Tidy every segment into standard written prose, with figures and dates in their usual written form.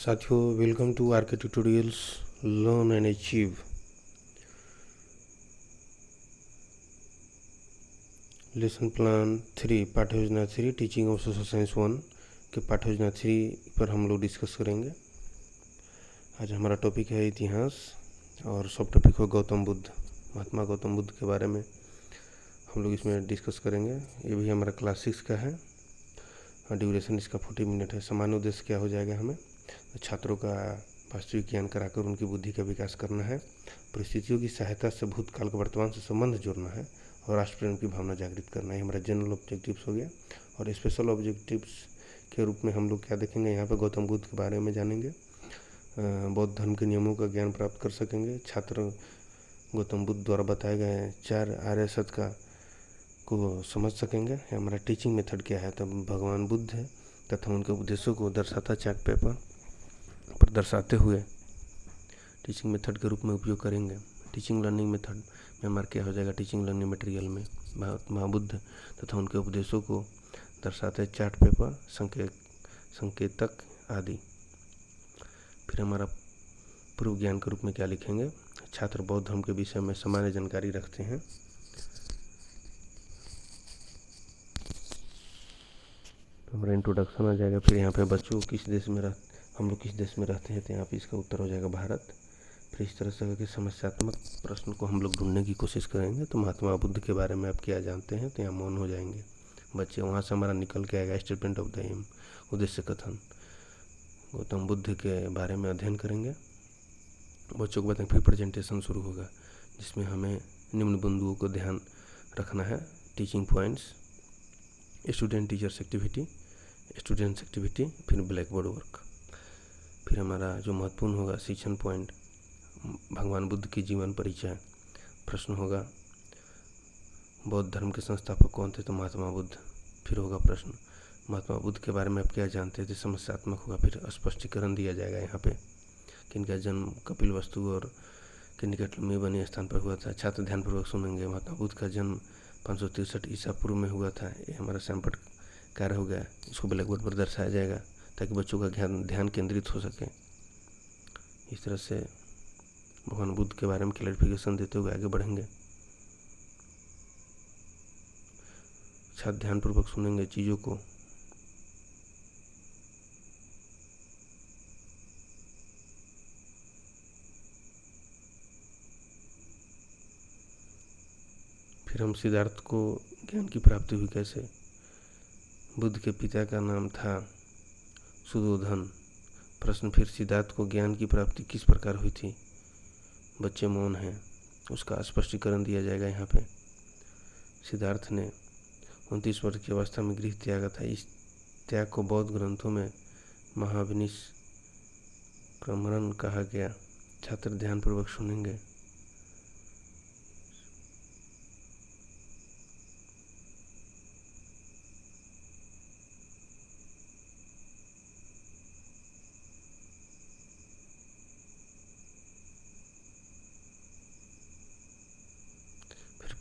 साथियों, welcome to are के tutorials learn and achieve. Lesson plan 3 पाठ्य योजना 3 टीचिंग ऑफ सोशल साइंस 1 के पाठ्य योजना 3 पर हम लोग डिस्कस करेंगे। आज हमारा टॉपिक है इतिहास और सब टॉपिक हो गौतम बुद्ध, महात्मा गौतम बुद्ध के बारे में हम लोग इसमें डिस्कस करेंगे। ये भी हमारा क्लास 6 का है। ड्यूरेशन इसका 40 मिनट है। सामान्य उद्देश्य क्या हो जाएगा, हमें छात्रों का वास्तविक ज्ञान कराकर उनकी बुद्धि का विकास करना है, परिस्थितियों की सहायता से भूतकाल का वर्तमान से संबंध जोड़ना है और राष्ट्र प्रेम की भावना जागृत करना है। हमारा जनरल ऑब्जेक्टिव्स हो गया। और स्पेशल ऑब्जेक्टिव्स के रूप में हम लोग क्या देखेंगे, यहाँ पर गौतम बुद्ध के बारे में जानेंगे, बौद्ध धर्म के नियमों का ज्ञान प्राप्त कर सकेंगे। छात्र गौतम बुद्ध द्वारा बताए गए 4 आर्य सत्य का को समझ सकेंगे। हमारा टीचिंग मेथड क्या है, तब भगवान बुद्ध है तथा उनके उपदेशों को दर्शाता चार्ट पेपर पर दर्शाते हुए टीचिंग मेथड के रूप में उपयोग करेंगे। टीचिंग लर्निंग मेथड में हमारा क्या हो जाएगा, टीचिंग लर्निंग मटेरियल में महात्मा बुद्ध तथा उनके उपदेशों को दर्शाते चार्ट पेपर, संकेतक आदि। फिर हमारा पूर्व ज्ञान के रूप में क्या लिखेंगे, छात्र बौद्ध धर्म के विषय में सामान्य जानकारी रखते हैं। तो हमारा इंट्रोडक्शन आ जाएगा। फिर यहाँ पे बच्चों हम लोग किस देश में रहते हैं, तो यहाँ पे इसका उत्तर हो जाएगा भारत। फिर इस तरह से करके समस्यात्मक प्रश्न को हम लोग ढूंढने की कोशिश करेंगे। तो महात्मा बुद्ध के बारे में आप क्या जानते हैं, तो यहाँ मौन हो जाएंगे बच्चे। वहाँ से हमारा निकल के आएगा स्टेटमेंट ऑफ द एम, उद्देश्य कथन। गौतम बुद्ध के बारे में अध्ययन करेंगे। बच्चों को बताएंगे। फिर प्रेजेंटेशन शुरू होगा जिसमें हमें निम्न बिंदुओं को ध्यान रखना है। Teaching points, student teachers activity, students activity, फिर ब्लैक बोर्ड वर्क। फिर हमारा जो महत्वपूर्ण होगा शिक्षण पॉइंट, भगवान बुद्ध की जीवन परिचय। प्रश्न होगा बौद्ध धर्म के संस्थापक कौन थे, तो महात्मा बुद्ध। फिर होगा प्रश्न महात्मा बुद्ध के बारे में आप क्या जानते थे, समस्यात्मक होगा। फिर स्पष्टीकरण दिया जाएगा यहाँ पे कि इनका जन्म कपिल वस्तु और के निकट में बने स्थान पर हुआ था। छात्र ध्यानपूर्वक सुनेंगे। महात्मा बुद्ध का जन्म 563 ईसा पूर्व में हुआ था। ये हमारा सैंपल कार्य हो गया। इसको ब्लैक बोर्ड पर दर्शाया जाएगा ताकि बच्चों का ध्यान केंद्रित हो सके। इस तरह से भगवान बुद्ध के बारे में क्लैरिफिकेशन देते हुए आगे बढ़ेंगे। छात्र ध्यानपूर्वक सुनेंगे चीज़ों को। फिर हम सिद्धार्थ को ज्ञान की प्राप्ति हुई कैसे। बुद्ध के पिता का नाम था सुदोधन। प्रश्न फिर सिद्धार्थ को ज्ञान की प्राप्ति किस प्रकार हुई थी। बच्चे मौन हैं, उसका स्पष्टीकरण दिया जाएगा यहाँ पे। सिद्धार्थ ने 29 वर्ष की अवस्था में गृह त्यागा था। इस त्याग को बौद्ध ग्रंथों में महाविनिष्क्रमण कहा गया। छात्र ध्यानपूर्वक सुनेंगे।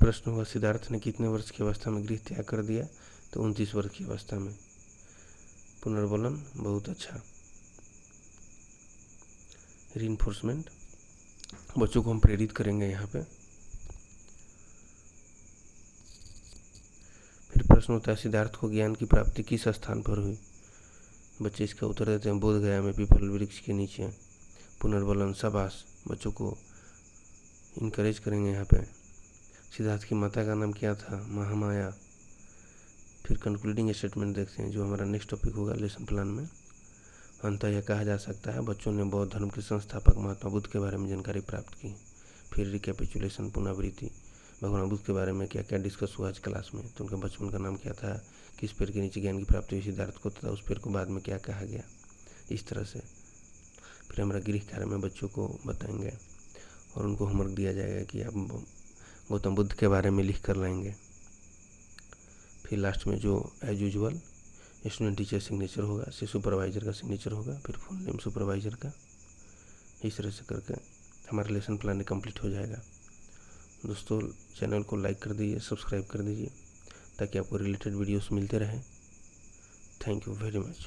प्रश्न हुआ सिद्धार्थ ने कितने वर्ष की अवस्था में गृह त्याग कर दिया, तो 29 वर्ष की अवस्था में। पुनर्बलन बहुत अच्छा। रीइंफोर्समेंट, बच्चों को हम प्रेरित करेंगे यहाँ पे। फिर प्रश्न होता है सिद्धार्थ को ज्ञान की प्राप्ति किस स्थान पर हुई। बच्चे इसका उत्तर देते हैं बोध गया में पीपल वृक्ष के नीचे। पुनर्बलन, शाबाश। बच्चों को इनकरेज करेंगे यहाँ पे। सिद्धार्थ की माता का नाम क्या था, महामाया। फिर कंक्लूडिंग स्टेटमेंट देखते हैं जो हमारा नेक्स्ट टॉपिक होगा लेसन प्लान में। अंततः यह कहा जा सकता है बच्चों ने बौद्ध धर्म के संस्थापक महात्मा बुद्ध के बारे में जानकारी प्राप्त की। फिर रिकैपिचुलेशन, पुनरावृत्ति, भगवान बुद्ध के बारे में क्या क्या डिस्कस हुआ आज क्लास में। तो उनके बचपन का नाम क्या था, किस पेड़ के नीचे ज्ञान की प्राप्ति हुई सिद्धार्थ को, तथा उस पेड़ को बाद में क्या कहा गया। इस तरह से फिर हमारा गृह कार्य में बच्चों को बताएंगे और उनको होमवर्क दिया जाएगा कि आप गौतम बुद्ध के बारे में लिख कर लाएंगे। फिर लास्ट में जो as usual student teacher signature होगा, से सुपरवाइजर का सिग्नेचर होगा, फिर फुल नेम सुपरवाइजर का। इस तरह से करके हमारा लेसन प्लान कंप्लीट हो जाएगा। दोस्तों, चैनल को लाइक कर दीजिए, सब्सक्राइब कर दीजिए ताकि आपको रिलेटेड वीडियोस मिलते रहे। Thank you very much.